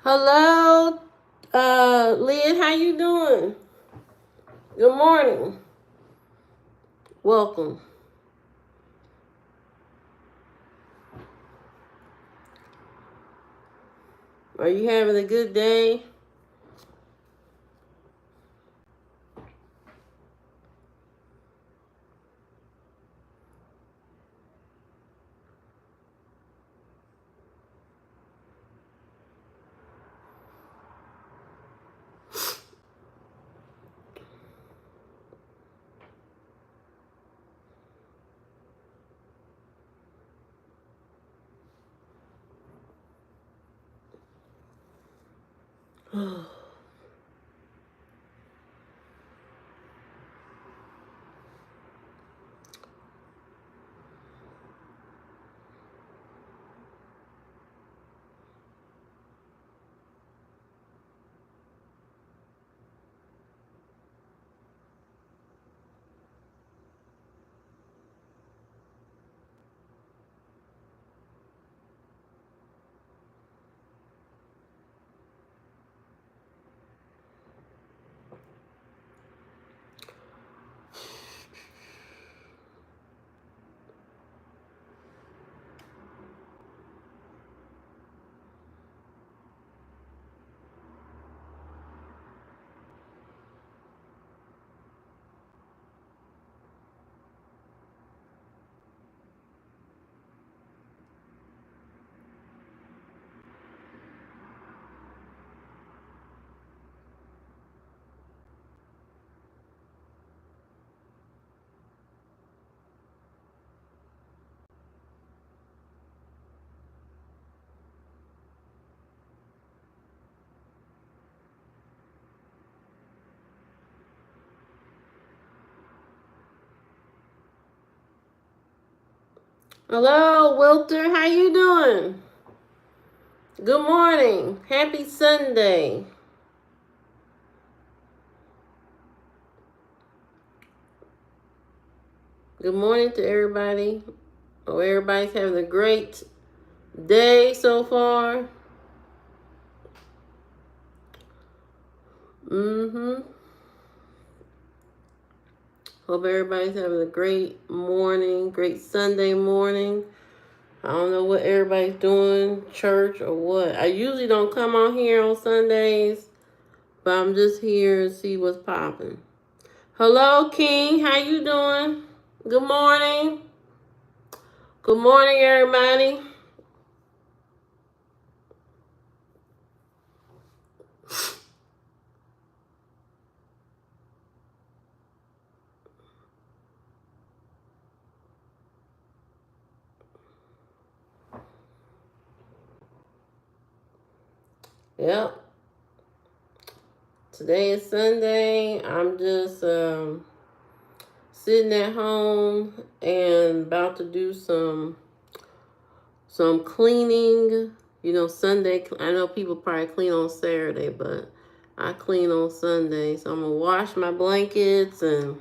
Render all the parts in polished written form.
Hello, Lynn, how you doing? Good morning. Welcome. Are you having a good day? Hello, Wilter, how you doing? Good morning. Happy Sunday. Good morning to everybody. Oh, everybody's having a great day so far. Hope everybody's having a great morning, great Sunday morning. I don't know what everybody's doing, church or what. I usually don't come on here on Sundays, but I'm just here to see what's popping. Hello, King. How you doing? Good morning. Good morning, everybody. Yep. Today is Sunday. I'm just sitting at home and about to do some cleaning. You know, Sunday, I know people probably clean on Saturday, but I clean on Sunday. So I'm going to wash my blankets and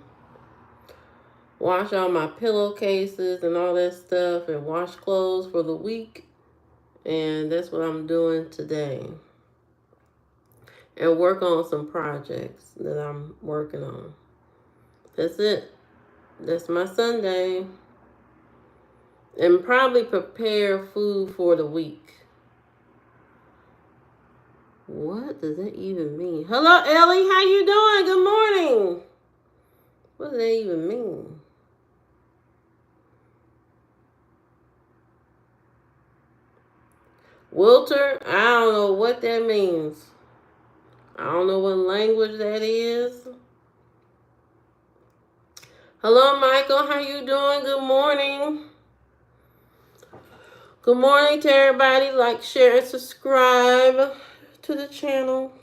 wash all my pillowcases and all that stuff and wash clothes for the week. And that's what I'm doing today. And work on some projects that I'm working on. That's it. That's my Sunday. And probably prepare food for the week. What does that even mean? Hello, Ellie. How you doing? Good morning. What does that even mean? Wilter, I don't know what that means. I don't know what language that is. Hello, Michael. How you doing? Good morning. Good morning to everybody. Like, share, and subscribe to the channel.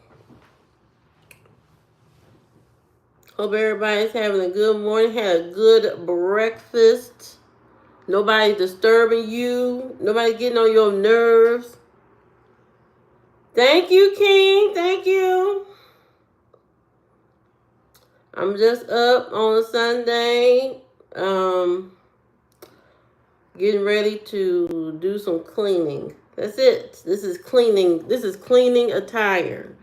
Hope everybody's having a good morning. Had a good breakfast. Nobody disturbing you. Nobody getting on your nerves. Thank you, King. Thank you. I'm just up on a Sunday, getting ready to do some cleaning. That's it. This is cleaning. This is cleaning attire.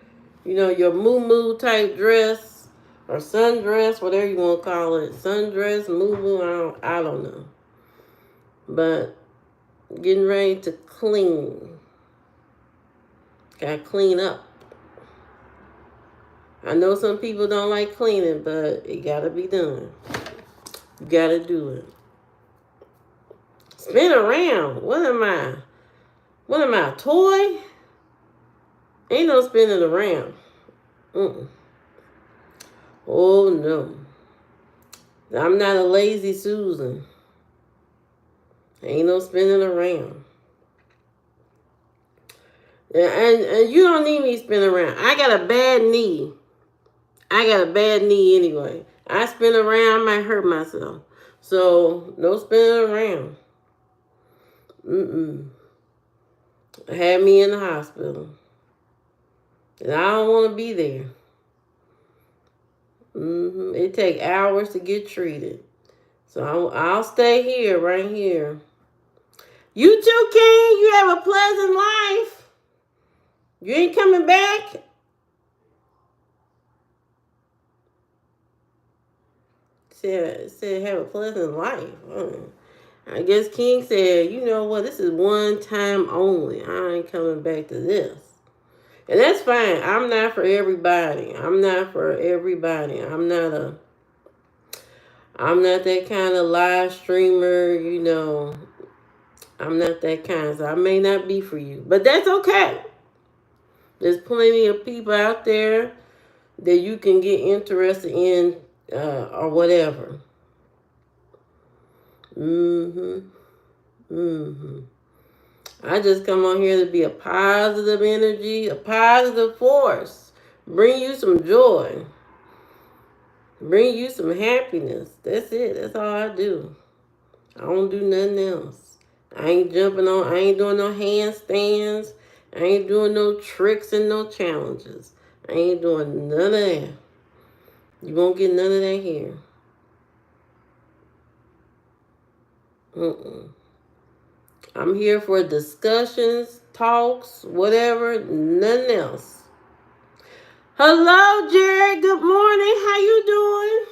You know, your moo type dress or sundress, whatever you want to call it. Sundress, moo. I don't know. But getting ready to clean. Gotta clean up. I know some people don't like cleaning, but it gotta be done. You gotta do it. Spin around. What am I? What am I, a toy? Ain't no spinning around. Oh, no. I'm not a lazy Susan. Ain't no spinning around. And you don't need me spinning around. I got a bad knee. Anyway. I spin around, I might hurt myself. So, no spinning around. Had me in the hospital. And I don't want to be there. It take hours to get treated. So I'll stay here, right here. You too, King. You have a pleasant life. You ain't coming back? Said have a pleasant life. I guess King said, you know what, this is one time only. I ain't coming back to this. And that's fine. I'm not for everybody. I'm not that kind of live streamer, you know. I'm not that kind. So I may not be for you. But that's okay. There's plenty of people out there that you can get interested in or whatever. I just come on here to be a positive energy, a positive force. Bring you some joy. Bring you some happiness. That's it. That's all I do. I don't do nothing else. I ain't doing no handstands. I ain't doing no tricks and no challenges. I ain't doing none of that. You won't get none of that here. I'm here for discussions, talks, whatever, nothing else. Hello, Jared. Good morning. How you doing?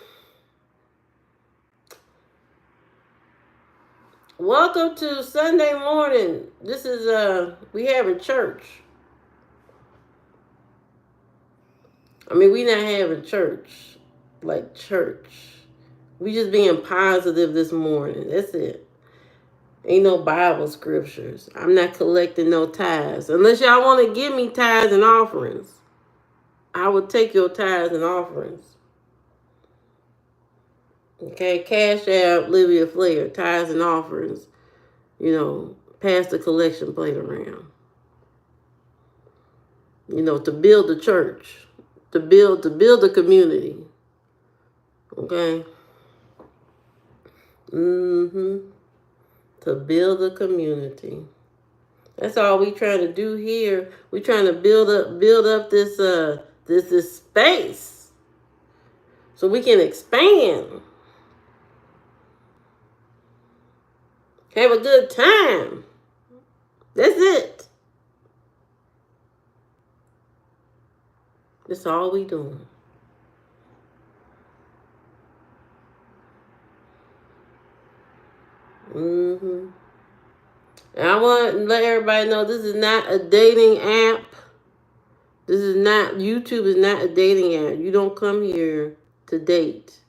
Welcome to Sunday morning. This is we having church. I mean, we not having church like church. We just being positive this morning. That's it. Ain't no Bible scriptures. I'm not collecting no tithes. Unless y'all want to give me tithes and offerings. I will take your tithes and offerings. Okay, Cash App, Livia Flair, tithes and offerings. You know, pass the collection plate around. You know, to build the church. To build the community. Okay? To build a community. That's all we trying to do here. We trying to build up this space so we can expand. Have a good time. That's it. That's all we doing. And I want to let everybody know this is not a dating app. YouTube is not a dating app. You don't come here to date.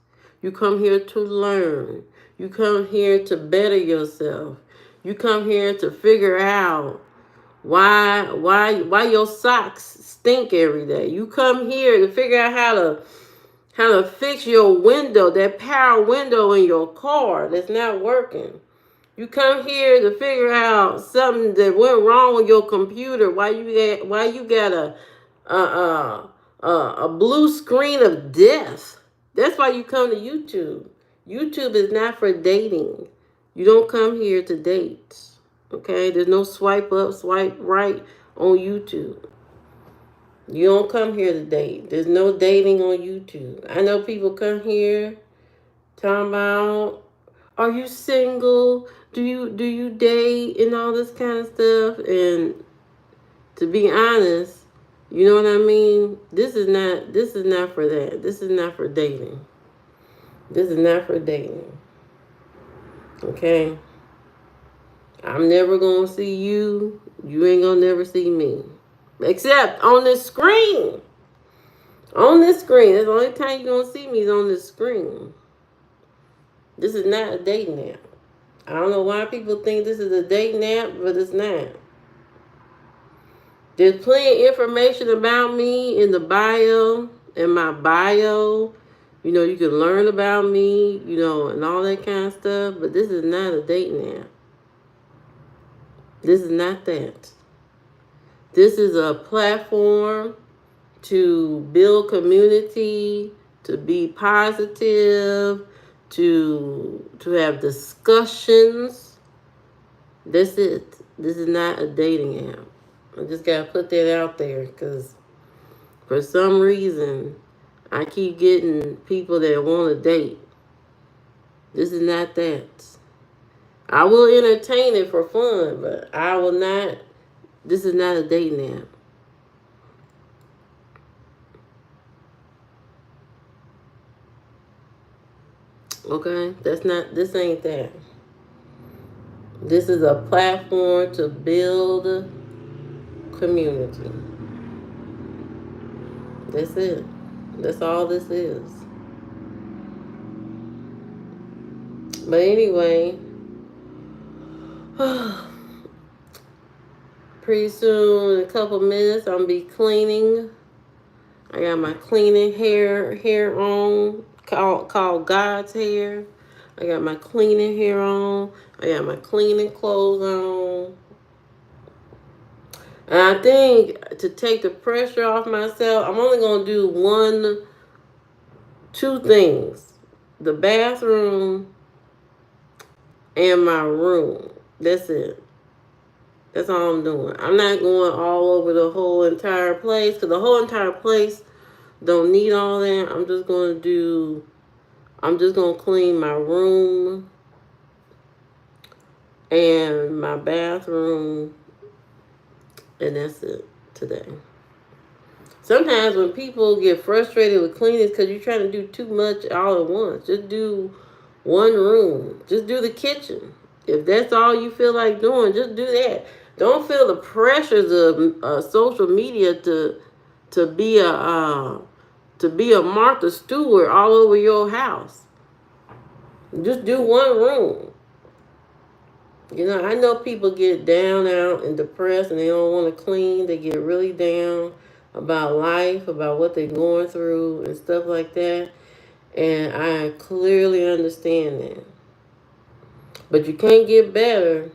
You come here to learn. You come here to better yourself. You come here to figure out why your socks stink every day. You come here to figure out how to fix your window, that power window in your car that's not working. You come here to figure out something that went wrong with your computer. Why you got a blue screen of death. That's why you come to YouTube. YouTube is not for dating. You don't come here to date. Okay? There's no swipe up, swipe right on YouTube. You don't come here to date. There's no dating on YouTube. I know people come here talking about, are you single? you date and all this kind of stuff? And to be honest, you know what I mean? This is not for that. This is not for dating. This is not for dating. Okay? I'm never gonna see you. You ain't gonna never see me. Except on this screen. On this screen. That's the only time you're gonna see me is on this screen. This is not a dating app. I don't know why people think this is a dating app, but it's not. There's plenty of information about me in the bio, in my bio. You know, you can learn about me, you know, and all that kind of stuff. But this is not a dating app. This is not that. This is a platform to build community, to be positive, to have discussions. That's it. This is not a dating app. I just gotta put that out there because for some reason I keep getting people that want to date. This is not that. I will entertain it for fun, but I will not. This is not a dating app. Okay? This ain't that. This is a platform to build community. That's it. That's all this is. But anyway, pretty soon, in a couple minutes, I'm gonna be cleaning. I got my cleaning hair on, called God's hair. I got my cleaning hair on. I got my cleaning clothes on. And I think to take the pressure off myself, I'm only gonna do two things: the bathroom and my room. That's it. That's all I'm doing. I'm not going all over the whole entire place because the whole entire place don't need all that. I'm just going to clean my room and my bathroom, and that's it today. Sometimes when people get frustrated with cleaning, because you're trying to do too much all at once. Just do one room. Just do the kitchen. If that's all you feel like doing, just do that. Don't feel the pressures of social media to be a Martha Stewart all over your house. Just do one room. You know, I know people get down out and depressed and they don't want to clean. They get really down about life, about what they're going through and stuff like that. And I clearly understand that. But you can't get better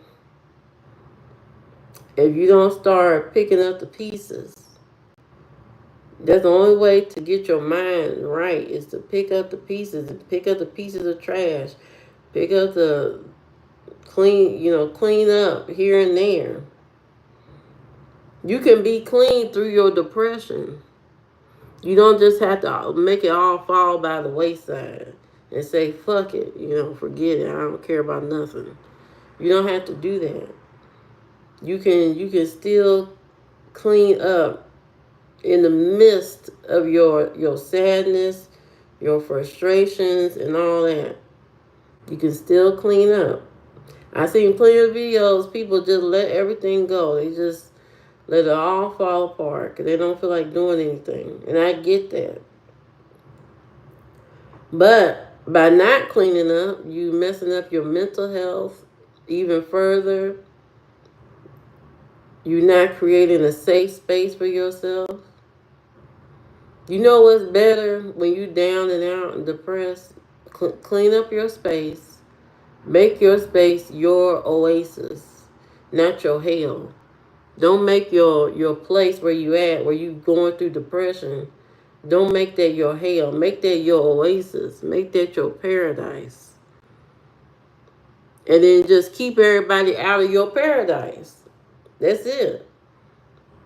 if you don't start picking up the pieces. That's the only way to get your mind right is to pick up the pieces. Pick up the pieces of trash. Pick up the clean up here and there. You can be clean through your depression. You don't just have to make it all fall by the wayside and say, fuck it, forget it. I don't care about nothing. You don't have to do that. You can still clean up in the midst of your sadness, your frustrations, and all that. You can still clean up. I seen plenty of videos, people just let everything go. They just let it all fall apart because they don't feel like doing anything. And I get that. But by not cleaning up, you messing up your mental health even further. You're not creating a safe space for yourself. You know what's better when you down and out and depressed? Clean up your space. Make your space your oasis, not your hell. Don't make your place where you at, where you going through depression. Don't make that your hell. Make that your oasis. Make that your paradise. And then just keep everybody out of your paradise. That's it.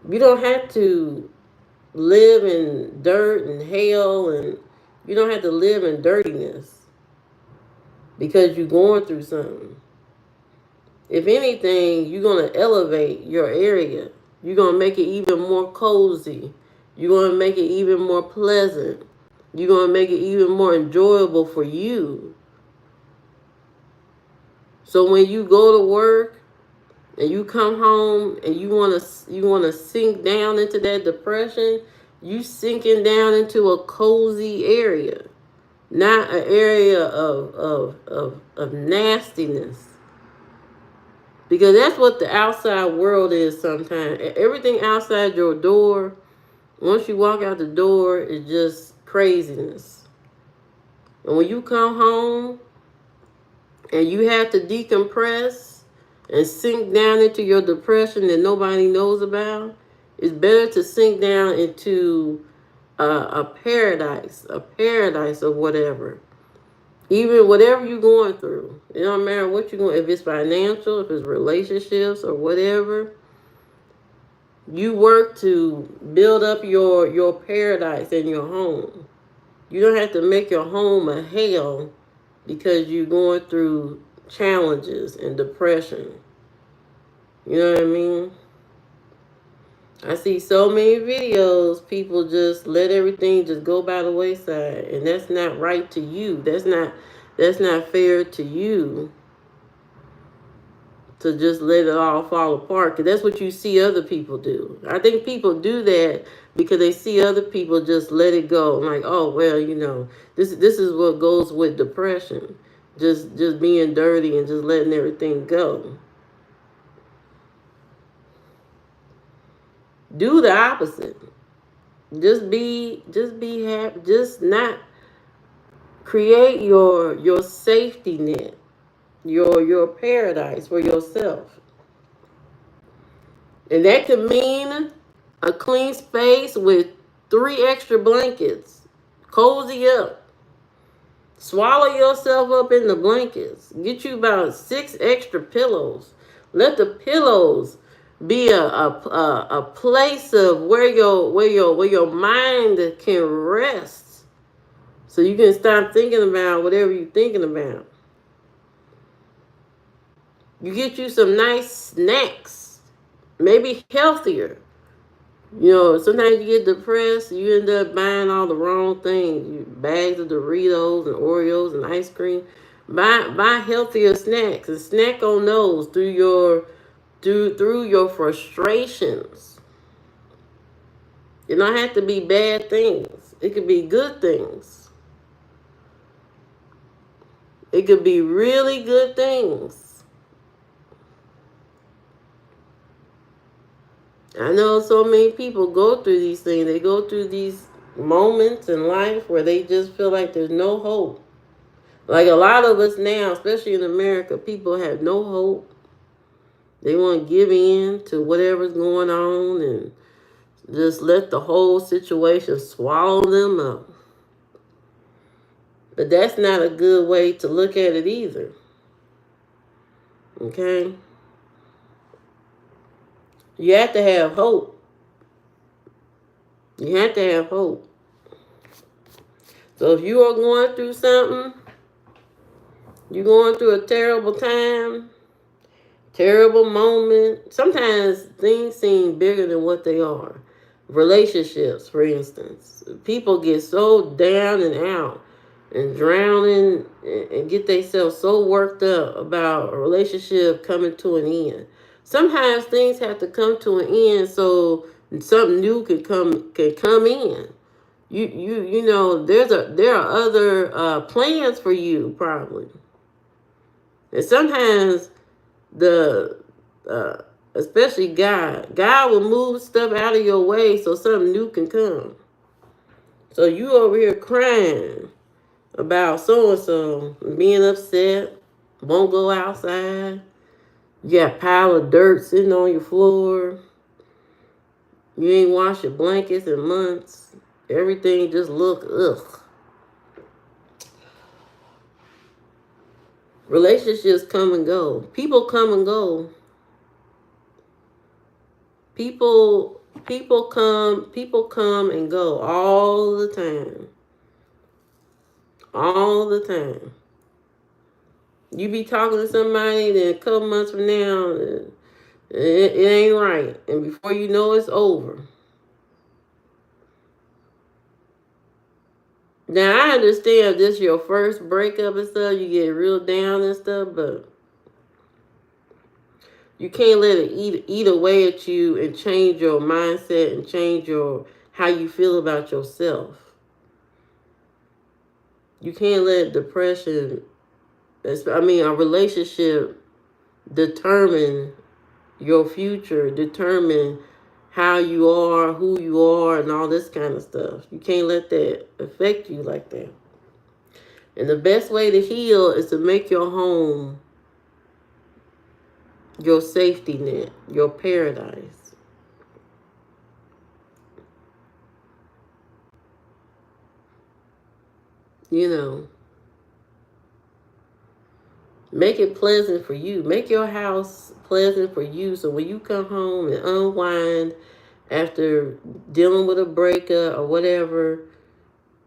You don't have to live in dirt and hell, and you don't have to live in dirtiness because you're going through something. If anything, you're going to elevate your area. You're going to make it even more cozy. You're going to make it even more pleasant. You're going to make it even more enjoyable for you. So when you go to work and you come home and you want to sink down into that depression, you sinking down into a cozy area, not an area of nastiness. Because that's what the outside world is sometimes. Everything outside your door, once you walk out the door, is just craziness. And when you come home and you have to decompress and sink down into your depression that nobody knows about, it's better to sink down into a paradise of whatever. Even whatever you're going through, it don't matter what you're going. If it's financial, if it's relationships or whatever, you work to build up your paradise in your home. You don't have to make your home a hell because you're going through challenges and depression. You know what I mean? I see so many videos, people just let everything just go by the wayside, and that's not right to you. That's not fair to you to just let it all fall apart, because that's what you see other people do. I think people do that because they see other people just let it go. Like, oh well, this is what goes with depression, just being dirty and just letting everything go. Do the opposite. Just be happy. Just not create your safety net, your paradise for yourself. And that could mean a clean space with 3 extra blankets. Cozy up. Swallow yourself up in the blankets. Get you about 6 extra pillows. Let the pillows be a place of where your mind can rest. So you can stop thinking about whatever you're thinking about. You get you some nice snacks. Maybe healthier. Sometimes you get depressed, you end up buying all the wrong things. Bags of Doritos and Oreos and ice cream. Buy healthier snacks and snack on those through your frustrations. It don't have to be bad things. It could be good things. It could be really good things. I know so many people go through these things. They go through these moments in life where they just feel like there's no hope. Like a lot of us now, especially in America, people have no hope. They want to give in to whatever's going on and just let the whole situation swallow them up. But that's not a good way to look at it either. Okay? You have to have hope. You have to have hope. So if you are going through something, you're going through a terrible time, terrible moment. Sometimes things seem bigger than what they are. Relationships, for instance. People get so down and out and drowning and get themselves so worked up about a relationship coming to an end. Sometimes things have to come to an end so something new can come in. There are other plans for you probably. And sometimes especially God will move stuff out of your way so something new can come. So you over here crying about so-and-so being upset, won't go outside. You got a pile of dirt sitting on your floor. You ain't washed your blankets in months. Everything just look ugh. Relationships come and go. People come and go. People come and go all the time. All the time. You be talking to somebody, then a couple months from now, it ain't right. And before you know it's over. Now, I understand if this is your first breakup and stuff, you get real down and stuff, but you can't let it eat away at you and change your mindset and change your how you feel about yourself. You can't let depression, a relationship determine your future, determine how you are, who you are, and all this kind of stuff. You can't let that affect you like that. And the best way to heal is to make your home your safety net, your paradise. You know, make it pleasant for you. Make your house pleasant for you. So when you come home and unwind after dealing with a breakup or whatever,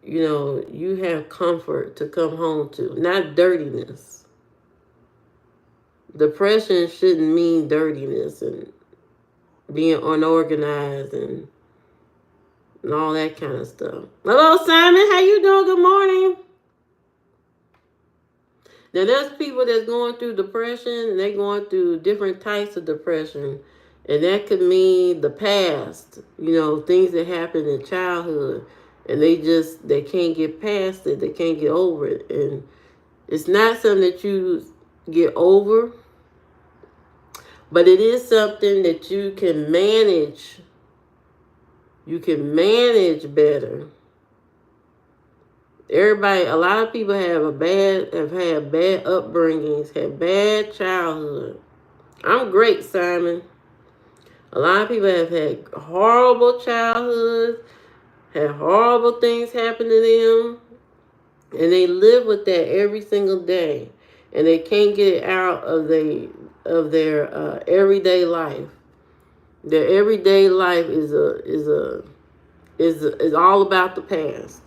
you have comfort to come home to, not dirtiness. Depression shouldn't mean dirtiness and being unorganized and all that kind of stuff. Hello, Simon. How you doing? Good morning. Now, there's people that's going through depression, and they're going through different types of depression. And that could mean the past, things that happened in childhood. And they can't get past it. They can't get over it. And it's not something that you get over, but it is something that you can manage. You can manage better. A lot of people have had bad upbringings, had bad childhood. I'm great, Simon. A lot of people have had horrible childhoods, had horrible things happen to them, and they live with that every single day, and they can't get it out of their everyday life. Their everyday life is all about the past.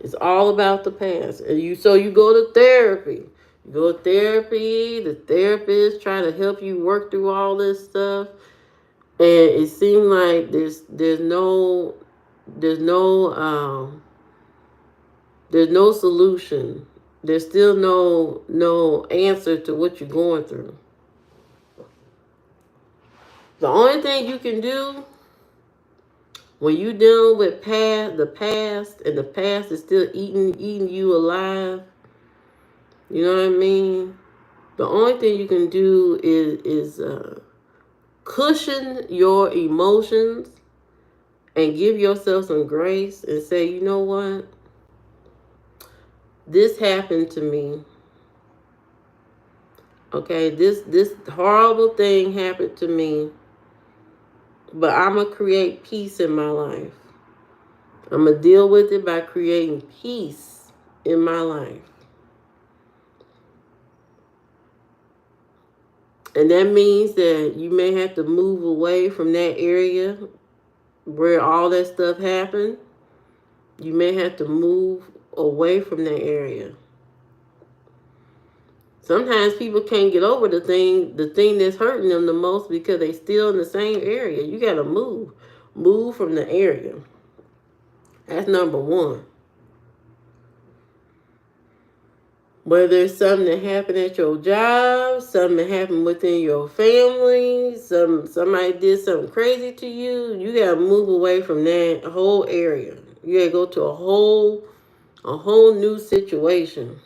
It's all about the past. And you go to therapy. You go to therapy, the therapist try to help you work through all this stuff. And it seems like there's no solution. There's still no answer to what you're going through. The only thing you can do when you deal with the past, and the past is still eating you alive, you know what I mean? The only thing you can do is cushion your emotions and give yourself some grace and say, you know what? This happened to me. Okay, this horrible thing happened to me, but I'm going to create peace in my life. I'm going to deal with it by creating peace in my life. And that means that you may have to move away from that area where all that stuff happened. You may have to move away from that area. Sometimes people can't get over the thing that's hurting them the most because they still in the same area. You got to move from the area. That's number one. Whether it's something that happened at your job, something that happened within your family, somebody did something crazy to you, you gotta move away from that whole area. You gotta go to a whole new situation.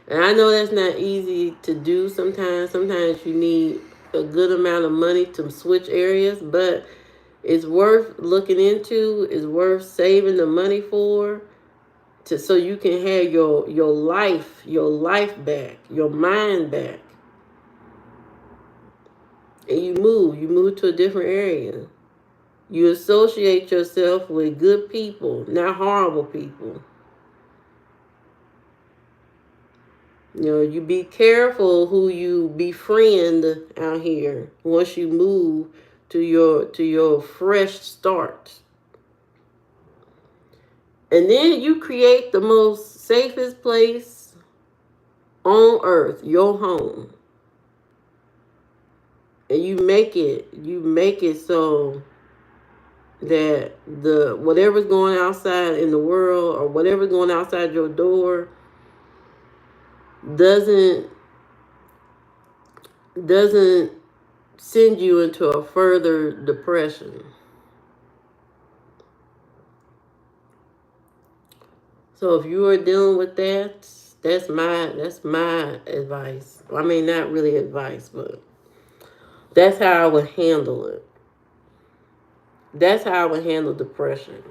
And I know that's not easy to do sometimes. Sometimes you need a good amount of money to switch areas, but it's worth looking into, it's worth saving the money for. So you can have your life back, your mind back. And you move to a different area. You associate yourself with good people, not horrible people. You be careful who you befriend out here once you move to your fresh start. And then you create the most safest place on earth, your home. And you make it so that the whatever's going outside in the world or whatever's going outside your door doesn't doesn't send you into a further depression. So if you are dealing with that, that's my advice. I mean, not really advice, but that's how I would handle it. That's how I would handle depression.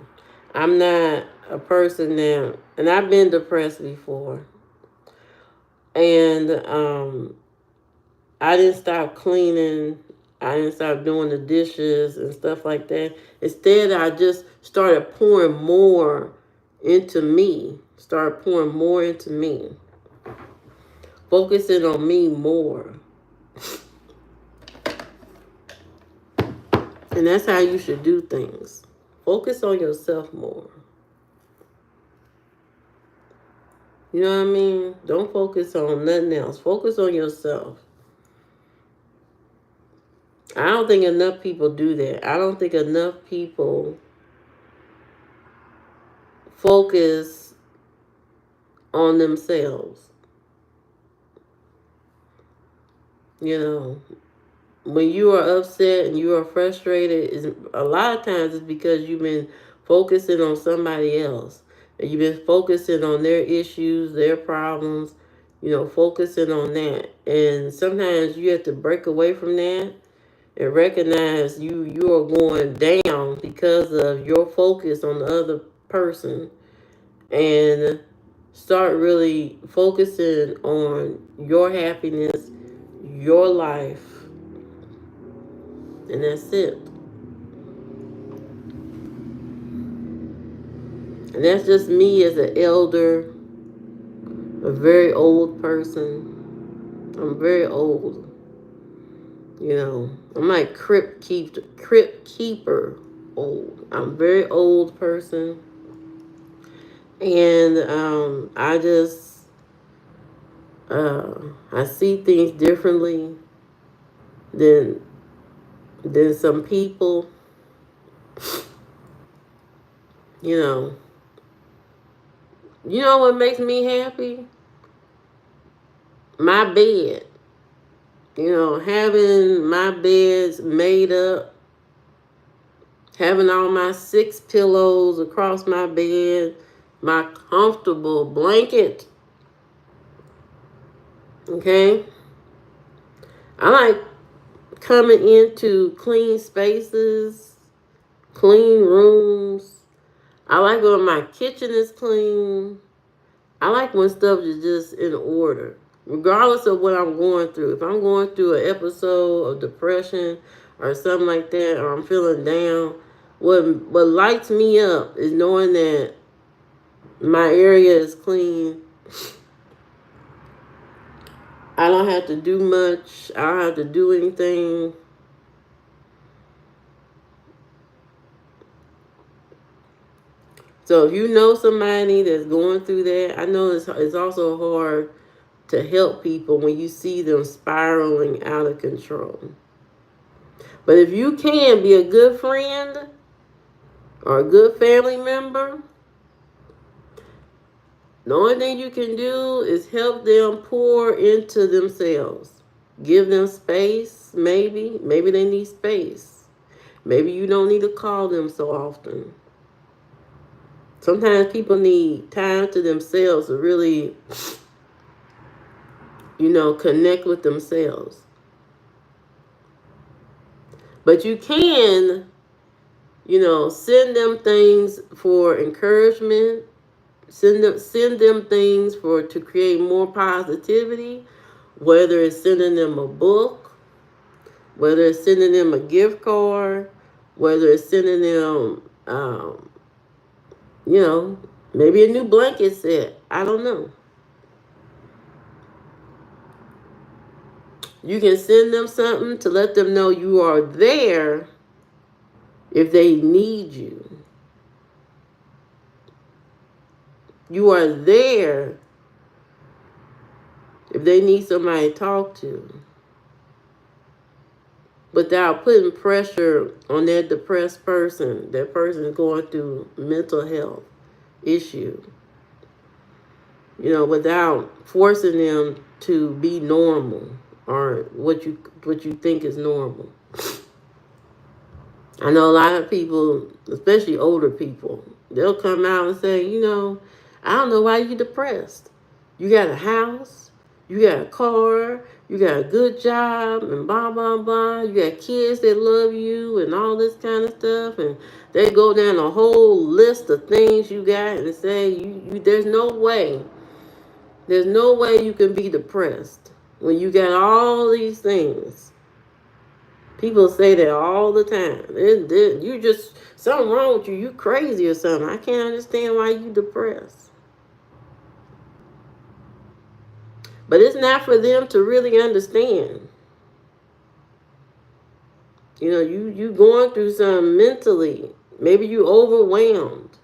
I'm not a person that, and I've been depressed before, and I didn't stop cleaning. I didn't stop doing the dishes and stuff like that. Instead, I just started pouring more into me. Started pouring more into me. Focusing on me more. And that's how you should do things. Focus on yourself more. You know what I mean? Don't focus on nothing else. Focus on yourself. I don't think enough people do that. I don't think enough people focus on themselves. You know, when you are upset and you are frustrated, is a lot of times it's because you've been focusing on somebody else. And you've been focusing on their issues, their problems, focusing on that. And sometimes you have to break away from that and recognize you are going down because of your focus on the other person, and start really focusing on your happiness, your life, and that's it. And that's just me as an elder, a very old person. I'm very old. I'm like crypt keeper old. I'm a very old person. And I just I see things differently than some people. You know. You know what makes me happy? My bed. Having my beds made up, having all my 6 pillows across my bed, my comfortable blanket. Okay? I like coming into clean spaces, clean rooms. I like when my kitchen is clean. I like when stuff is just in order, regardless of what I'm going through. If I'm going through an episode of depression or something like that, or I'm feeling down, what lights me up is knowing that my area is clean. I don't have to do much. I don't have to do anything. So if you know somebody that's going through that, I know it's also hard to help people when you see them spiraling out of control. But if you can be a good friend or a good family member, the only thing you can do is help them pour into themselves. Give them space, maybe. Maybe they need space. Maybe you don't need to call them so often. Sometimes people need time to themselves to really, connect with themselves. But you can, send them things for encouragement. Send them things to create more positivity. Whether it's sending them a book, whether it's sending them a gift card, whether it's sending them, maybe a new blanket set. I don't know. You can send them something to let them know you are there if they need you. You are there if they need somebody to talk to, without putting pressure on that depressed person. That person is going through mental health issue. Without forcing them to be normal, or what you think is normal. I know a lot of people, especially older people, they'll come out and say, I don't know why you're depressed. You got a house, you got a car, you got a good job, and blah, blah, blah. You got kids that love you and all this kind of stuff. And they go down a whole list of things you got and say, there's no way you can be depressed when you got all these things. People say that all the time. You just, something wrong with you. You crazy or something. I can't understand why you depressed. But it's not for them to really understand. You going through something mentally. Maybe you overwhelmed.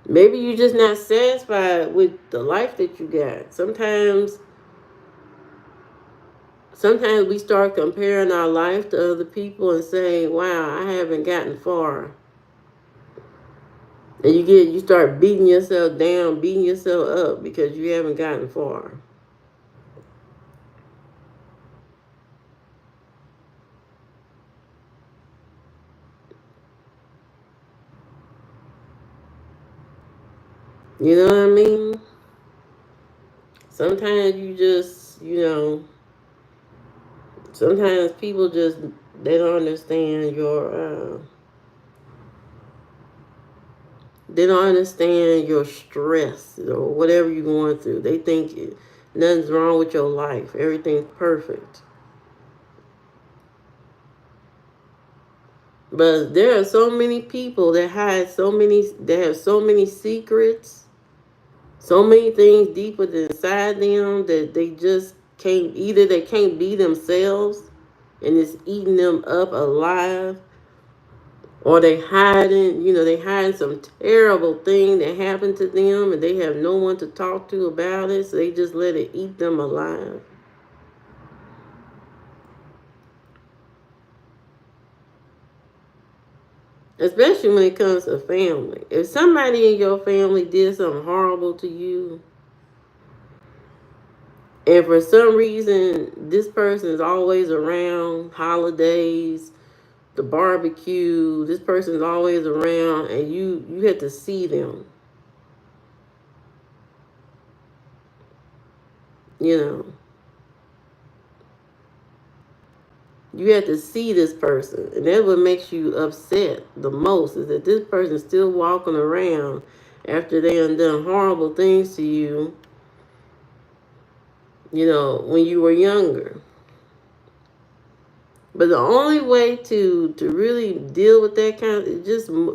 Maybe you just not satisfied with the life that you got. Sometimes we start comparing our life to other people and saying, wow, I haven't gotten far. And you start beating yourself down, beating yourself up because you haven't gotten far. You know what I mean? Sometimes you just, sometimes people just, they don't understand they don't understand your stress or whatever you're going through. They think nothing's wrong with your life. Everything's perfect. But there are so many people that have so many secrets, so many things deep within inside them that they just can't, either they can't be themselves and it's eating them up alive, or they hiding some terrible thing that happened to them and they have no one to talk to about it, so they just let it eat them alive. Especially when it comes to family. If somebody in your family did something horrible to you, and for some reason this person is always around, holidays, the barbecue, this person is always around, and you have to see them. You know, you have to see this person, and that's what makes you upset the most, is that this person is still walking around after they done horrible things to you, when you were younger. But the only way to really deal with that kind of,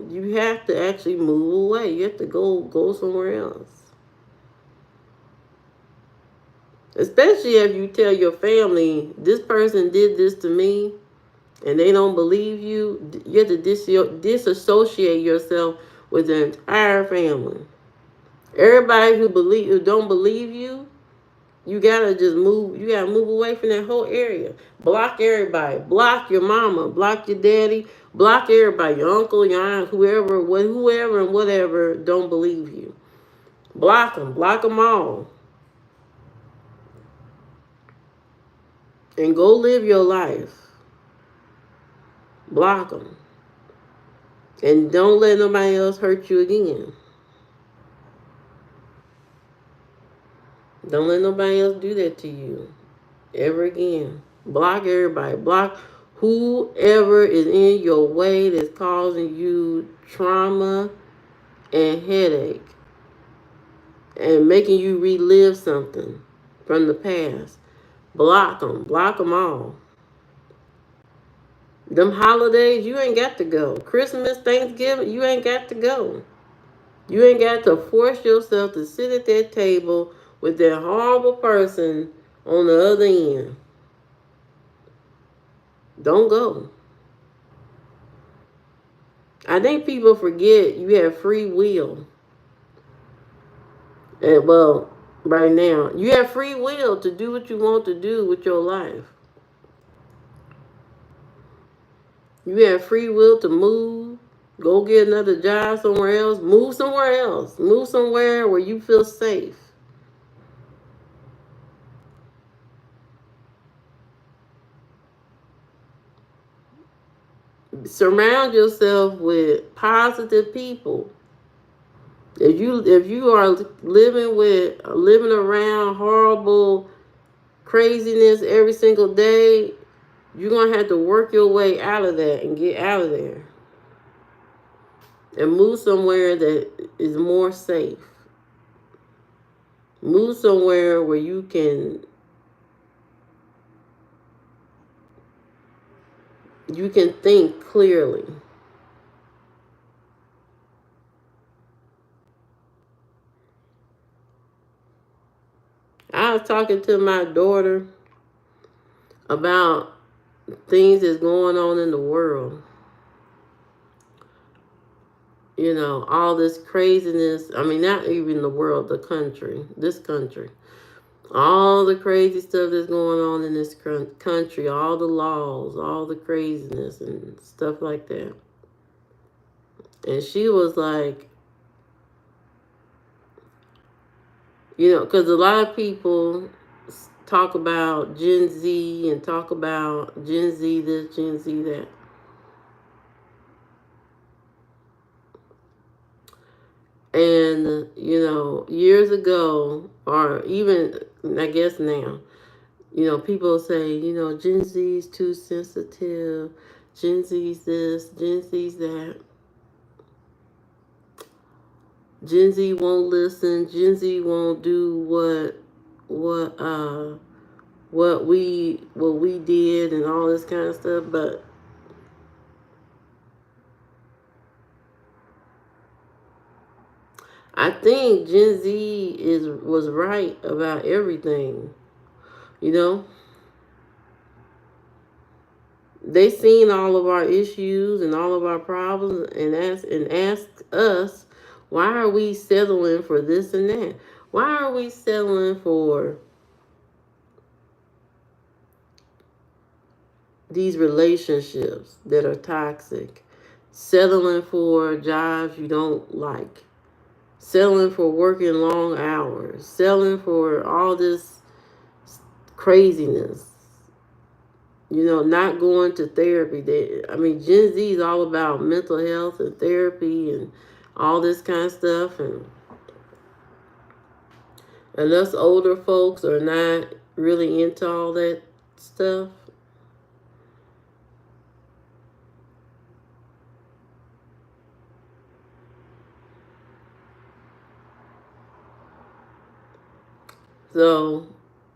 you have to actually move away. You have to go somewhere else. Especially if you tell your family, this person did this to me, and they don't believe you. You have to disassociate yourself with the entire family. Everybody who don't believe you, you gotta just move. You gotta move away from that whole area. Block everybody. Block your mama. Block your daddy. Block everybody. Your uncle, your aunt, whoever and whatever don't believe you. Block them. Block them all. And go live your life. Block them. And don't let nobody else hurt you again. Don't let nobody else do that to you ever again. Block everybody. Block whoever is in your way that's causing you trauma and headache and making you relive something from the past. Block them. Block them all. Them holidays, you ain't got to go. Christmas, Thanksgiving, you ain't got to go. You ain't got to force yourself to sit at that table with that horrible person on the other end. Don't go. I think people forget you have free will. And well, right now, you have free will to do what you want to do with your life. You have free will to move, go get another job somewhere else, move somewhere else, move somewhere where you feel safe. Surround yourself with positive people. If you are living around horrible craziness every single day, you're gonna have to work your way out of that and get out of there and move somewhere that is more safe. Move somewhere where you can think clearly. I was talking to my daughter about things that's going on in the world. All this craziness. I mean, not even the world, the country, this country. All the crazy stuff that's going on in this country, all the laws, all the craziness and stuff like that. And she was like, because a lot of people talk about Gen Z and talk about Gen Z this, Gen Z that. And, years ago, or even, I guess now, people say, Gen Z's too sensitive, Gen Z's this, Gen Z's that. Gen Z won't listen, Gen Z won't do what we did and all this kind of stuff, but I think Gen Z was right about everything. You know, they seen all of our issues and all of our problems and ask us, why are we settling for this and that? Why are we settling for these relationships that are toxic? Settling for jobs you don't like, settling for working long hours, settling for all this craziness. Not going to therapy. Gen Z is all about mental health and therapy and all this kind of stuff. And us older folks are not really into all that stuff. So,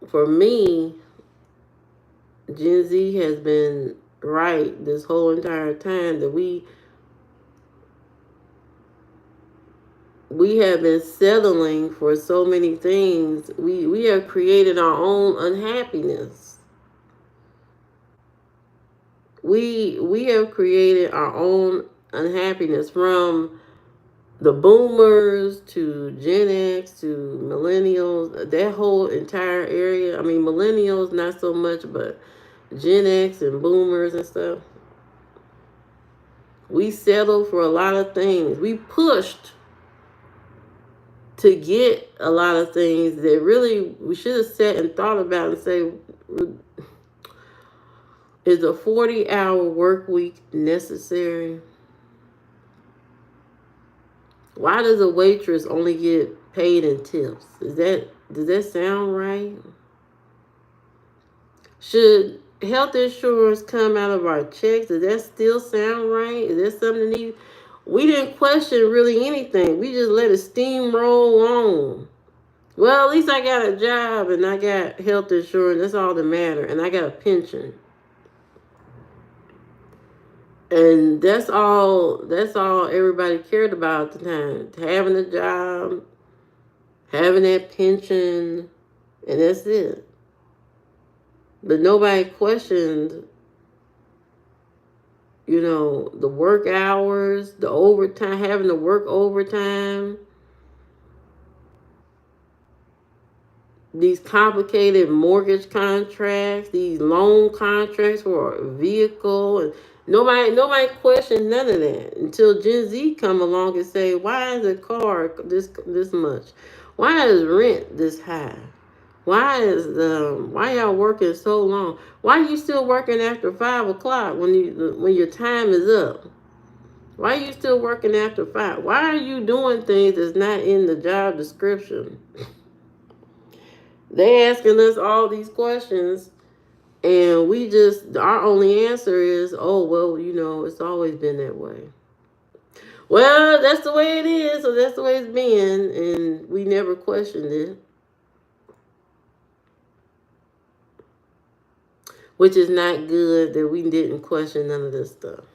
for me, Gen Z has been right this whole entire time that we have been settling for so many things. We have created our own unhappiness. We have created our own unhappiness, from the boomers to Gen X to millennials, that whole entire area. Millennials not so much, but Gen X and boomers and stuff. We settled for a lot of things. We pushed to get a lot of things that really we should have sat and thought about and say, is a 40-hour work week necessary? Why does a waitress only get paid in tips? Does that sound right? Should health insurance come out of our checks? Does that still sound right? Is that something that needs? We didn't question really anything. We just let it steamroll on. Well, at least I got a job and I got health insurance. That's all that matters. And I got a pension. And that's all everybody cared about at the time. Having a job, having that pension, and that's it. But nobody questioned, the work hours, the overtime, having to work overtime. these complicated mortgage contracts, these loan contracts for a vehicle, and nobody questioned none of that until Gen Z come along and say, why is a car this much? Why is rent this high? Why y'all working so long? Why are you still working after 5 o'clock when your time is up? Why are you still working after 5? Why are you doing things that's not in the job description? They asking us all these questions, and our only answer is, oh, well, it's always been that way. Well, that's the way it is, so that's the way it's been, and we never questioned it. Which is not good that we didn't question none of this stuff.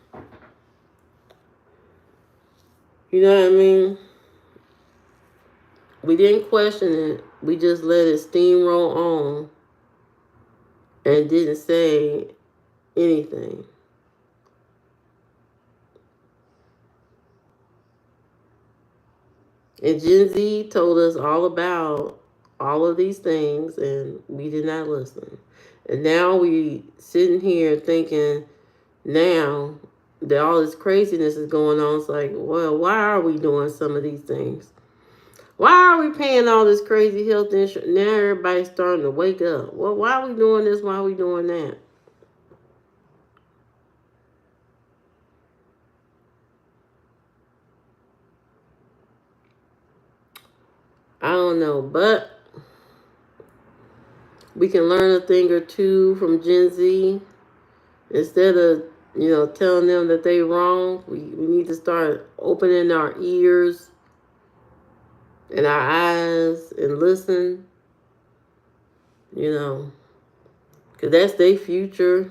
You know what I mean? We didn't question it. We just let it steamroll on and didn't say anything. And Gen Z told us all about all of these things, and we did not listen. And now we sitting here thinking now that all this craziness is going on. It's like, well, why are we doing some of these things? Why are we paying all this crazy health insurance? Now everybody's starting to wake up. Well, why are we doing this? Why are we doing that? I don't know, but we can learn a thing or two from Gen Z. Instead of, telling them that they wrong, we need to start opening our ears and our eyes and listen, because that's their future,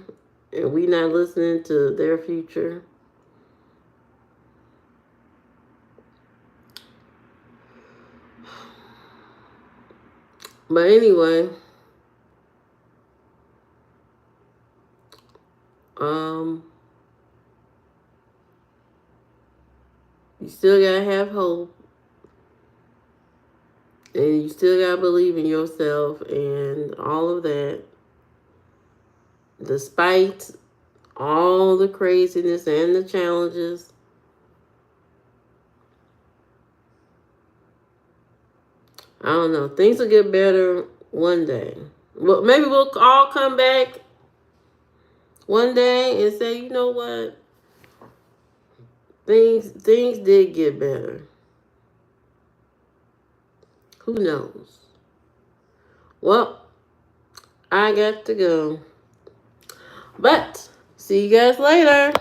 and we not listening to their future. But anyway, you still gotta have hope, and you still gotta believe in yourself and all of that, despite all the craziness and the challenges. I don't know. Things will get better one day. Well, maybe we'll all come back one day and say, you know what? Things did get better. Who knows? Well, I got to go. But see you guys later.